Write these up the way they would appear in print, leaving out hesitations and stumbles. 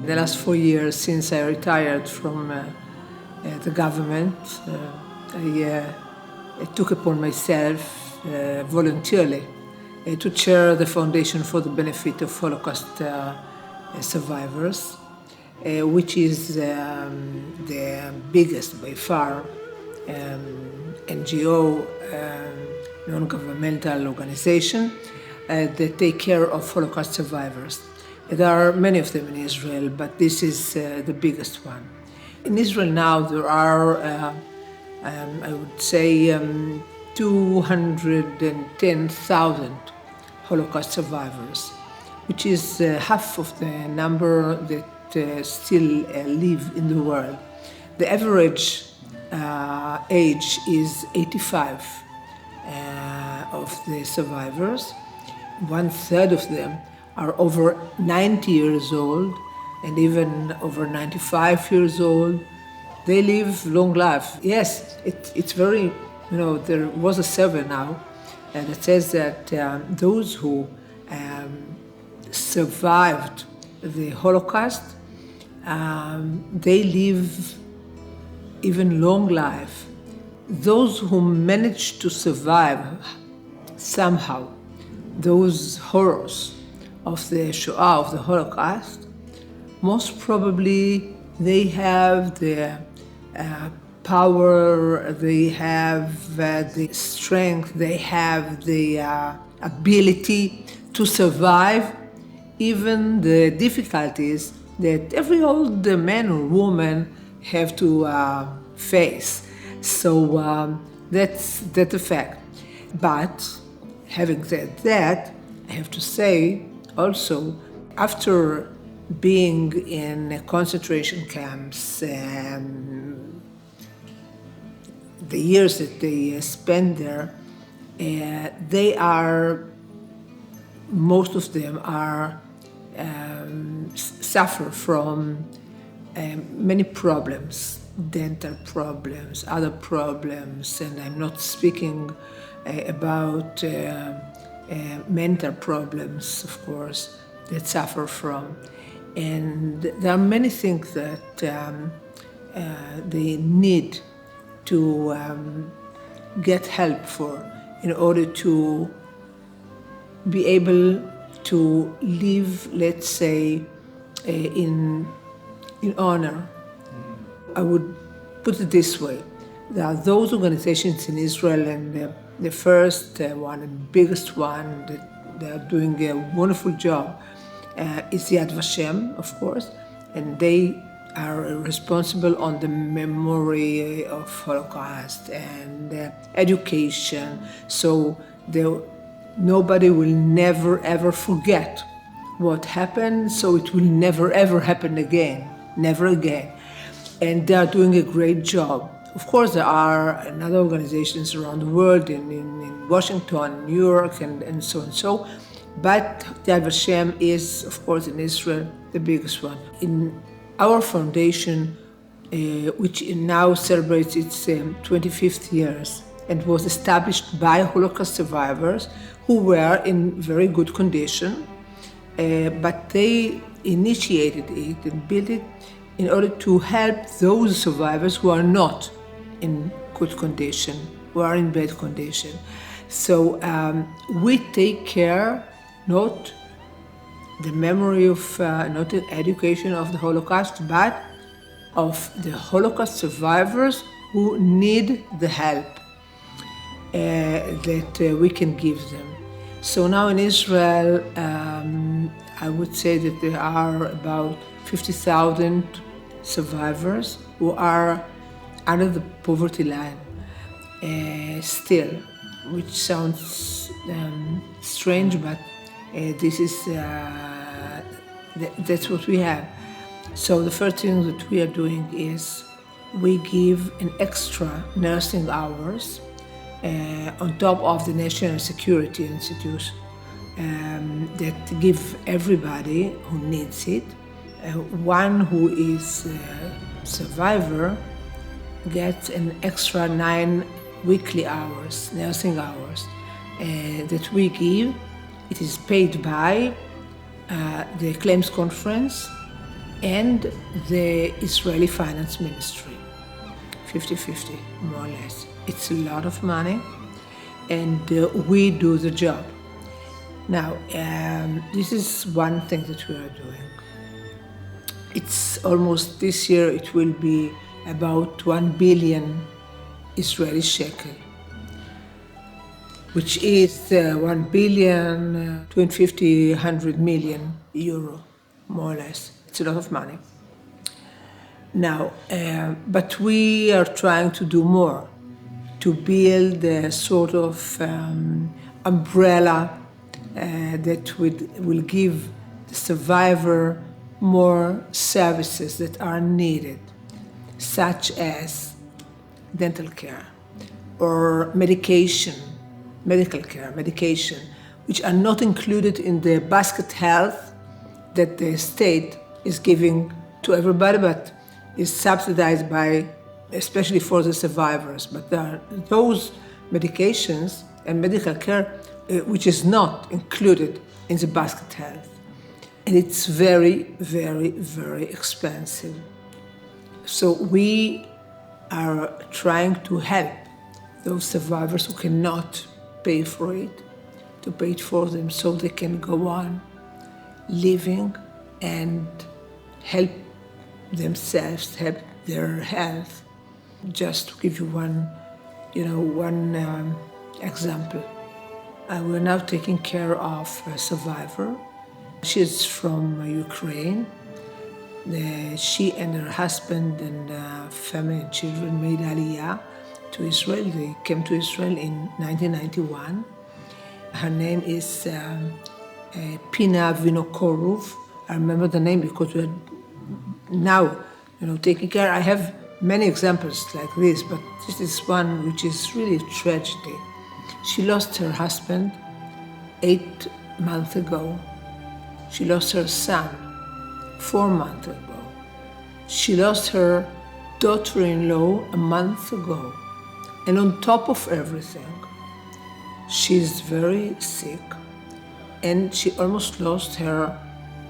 The last 4 years since I retired from the government, I took upon myself voluntarily to chair the Foundation for the Benefit of Holocaust Survivors, which is the biggest by far NGO, non-governmental organization that take care of Holocaust survivors. There are many of them in Israel, but this is the biggest one. In Israel now there are, I would say, 210,000 Holocaust survivors, which is half of the number that still live in the world. The average age is 85 of the survivors. 1/3 of them are over 90 years old and even over 95 years old. They live long life. Yes, it's very, there was a survey now that says that those who survived the Holocaust, they live even long life. Those who managed to survive somehow those horrors of the Shoah, of the Holocaust, most probably they have the power, they have the strength, they have the ability to survive even the difficulties that every old man or woman have to face. So that's a fact. But having said that, I have to say also, after being in concentration camps, the years that they spend there, most of them are suffer from many problems, dental problems, other problems, and I'm not speaking about mental problems, of course, that suffer from. And there are many things that they need to get help for in order to be able to live, let's say, in honor. I would put it this way. There are those organizations in Israel, and the first one, the biggest one, that they are doing a wonderful job, is Yad Vashem, of course, and they are responsible on the memory of Holocaust and education, so nobody will never ever forget what happened, so it will never ever happen again, never again. And they are doing a great job. Of course, there are other organizations around the world, in Washington, New York, and so and so. But Yad Vashem is, of course, in Israel, the biggest one. In our foundation, which now celebrates its 25th years, and was established by Holocaust survivors who were in very good condition, but they initiated it and built it in order to help those survivors who are not in good condition, who are in bad condition. So we take care not the memory of, not the education of the Holocaust, but of the Holocaust survivors who need the help that we can give them. So now in Israel, I would say that there are about 50,000 survivors who are under the poverty line still, which sounds strange, but this is that's what we have. So the first thing that we are doing is we give an extra nursing hours on top of the National Security Institute that give everybody who needs it. One who is a survivor gets an extra 9 weekly hours, nursing hours, that we give. It is paid by the claims conference and the Israeli Finance Ministry, 50-50, more or less. It's a lot of money, and we do the job. Now, this is one thing that we are doing. It's almost, this year it will be about 1 billion Israeli shekel, which is 1 billion, 250, 100 million euro, more or less. It's a lot of money. Now, but we are trying to do more, to build a sort of umbrella that will give the survivor more services that are needed, such as dental care or medication, medical care, medication, which are not included in the basket health that the state is giving to everybody, but is subsidized by, especially for the survivors. But there are those medications and medical care which is not included in the basket health. And it's very, very, very expensive. So we are trying to help those survivors who cannot pay for it, to pay it for them so they can go on living and help themselves, help their health. Just to give you one example. We're now taking care of a survivor. She's from Ukraine. She and her husband and family and children made Aliyah to Israel. They came to Israel in 1991. Her name is Pina Vinokorov. I remember the name because we're now, taking care. I have many examples like this, but this is one which is really a tragedy. She lost her husband 8 months ago. She lost her son 4 months ago. She lost her daughter-in-law a month ago. And on top of everything, she's very sick and she almost lost her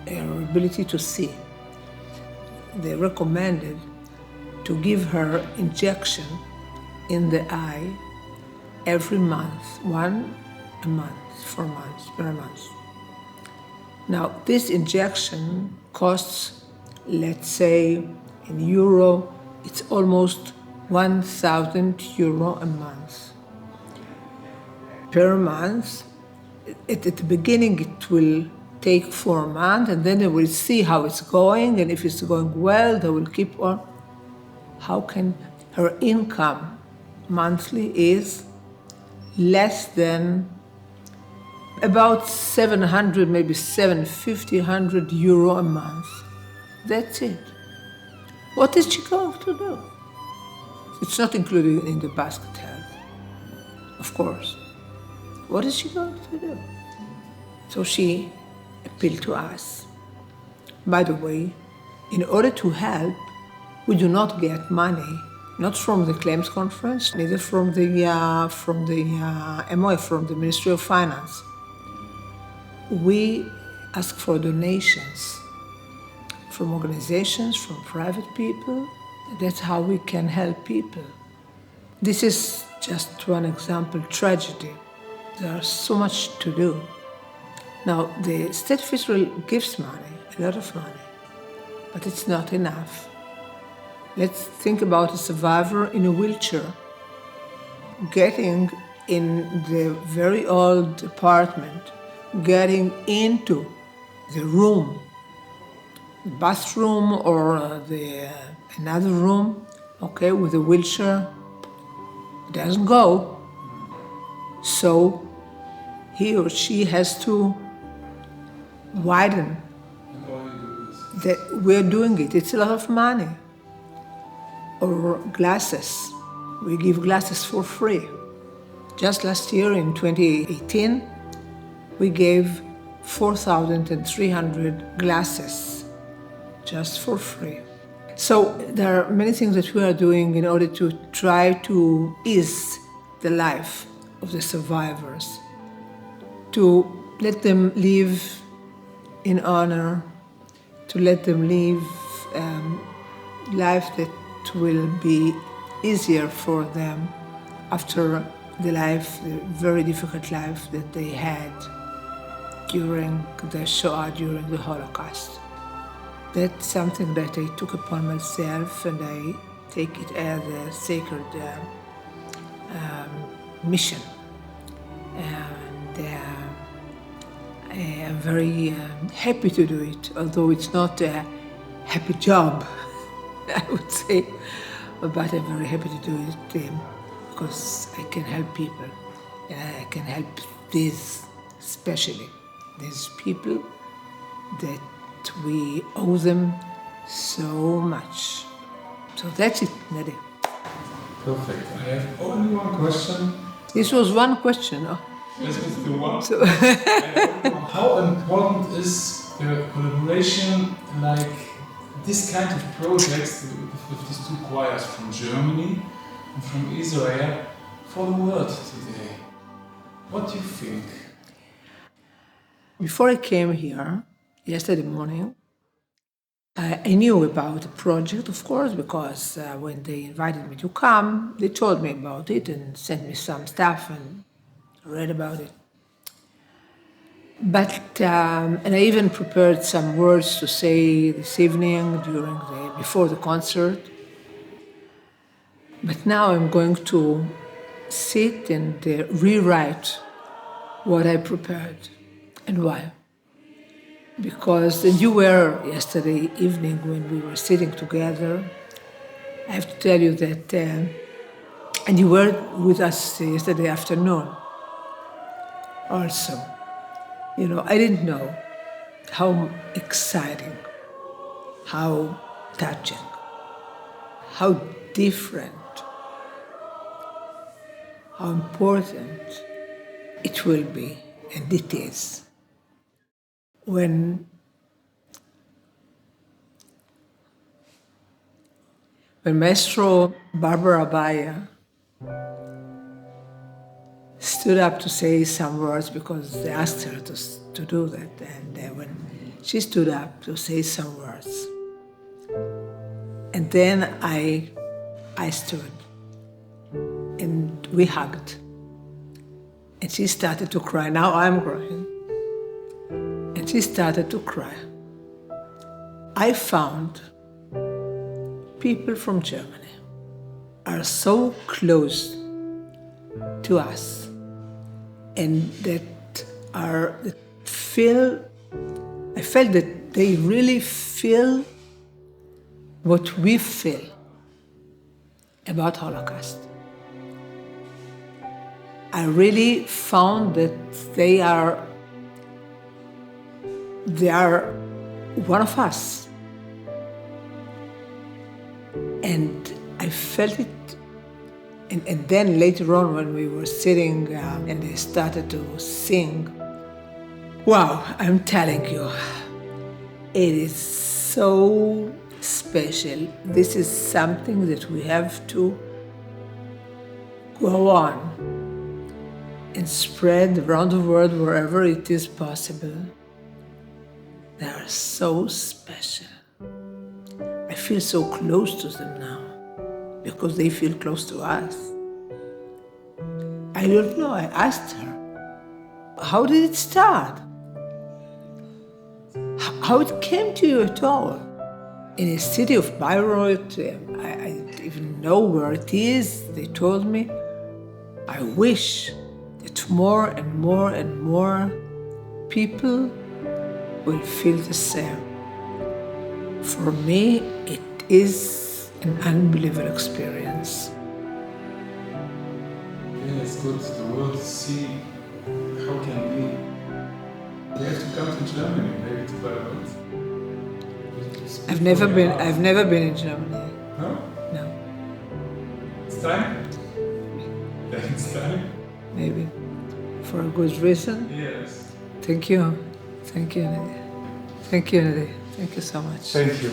ability to see. They recommended to give her injection in the eye every month, one a month, 4 months, per month. Now, this injection costs, let's say, in euro, it's almost 1,000 euro a month. Per month, at the beginning it will take 4 months, and then they will see how it's going, and if it's going well, they will keep on. How can her income monthly is less than about 700, maybe 750, 100 euro a month. That's it. What is she going to do? It's not included in the basket health, of course. What is she going to do? So she appealed to us. By the way, in order to help, we do not get money, not from the claims conference, neither from the MOF, from the Ministry of Finance. We ask for donations from organizations, from private people. That's how we can help people. This is just one example, tragedy. There's so much to do. Now, the State of Israel gives money, a lot of money, but it's not enough. Let's think about a survivor in a wheelchair getting in the very old apartment, getting into the room, the bathroom or another room, okay, with a wheelchair. It doesn't go. So he or she has to widen. We're doing it. It's a lot of money. Or glasses. We give glasses for free. Just last year in 2018, we gave 4,300 glasses just for free. So there are many things that we are doing in order to try to ease the life of the survivors, to let them live in honor, to let them live life that will be easier for them after the very difficult life that they had during the Shoah, during the Holocaust. That's something that I took upon myself, and I take it as a sacred mission. And I am very happy to do it, although it's not a happy job, I would say, but I'm very happy to do it because I can help people, and I can help especially these people that we owe them so much. So that's it, Nedy. Perfect. I have only one question. This was one question, no? This is the one. So How important is the collaboration, like this kind of projects with these two choirs from Germany and from Israel for the world today? What do you think? before I came here, yesterday morning, I knew about the project, of course, because when they invited me to come, they told me about it and sent me some stuff and read about it. But, and I even prepared some words to say this evening before the concert. But now I'm going to sit and rewrite what I prepared. And why? Because, and you were yesterday evening when we were sitting together, I have to tell you that, and you were with us yesterday afternoon also. You know, I didn't know how exciting, how touching, how different, how important it will be, and it is, when Maestro Barbara Baya stood up to say some words, because they asked her to do that, and when she stood up to say some words, and then I stood, and we hugged, and she started to cry. Now I'm crying. And she started to cry. I found people from Germany are so close to us, and I felt that they really feel what we feel about Holocaust. I really found that they are one of us. And I felt it, and then later on when we were sitting and they started to sing, wow, I'm telling you, it is so special. This is something that we have to go on and spread around the world wherever it is possible. They are so special. I feel so close to them now because they feel close to us. I don't know, I asked her, how did it start? How it came to you at all? In a city of Bayreuth, I don't even know where it is, they told me. I wish that more and more and more people will feel the same. For me, it is an unbelievable experience. Yeah, it's good the world to see how can we. We have to come to Germany, maybe to Bayreuth. I've never been in Germany. No? No. It's time? It's time? Maybe. For a good reason. Yes. Thank you. Thank you, Nedy. Thank you, Nedy. Thank you so much. Thank you.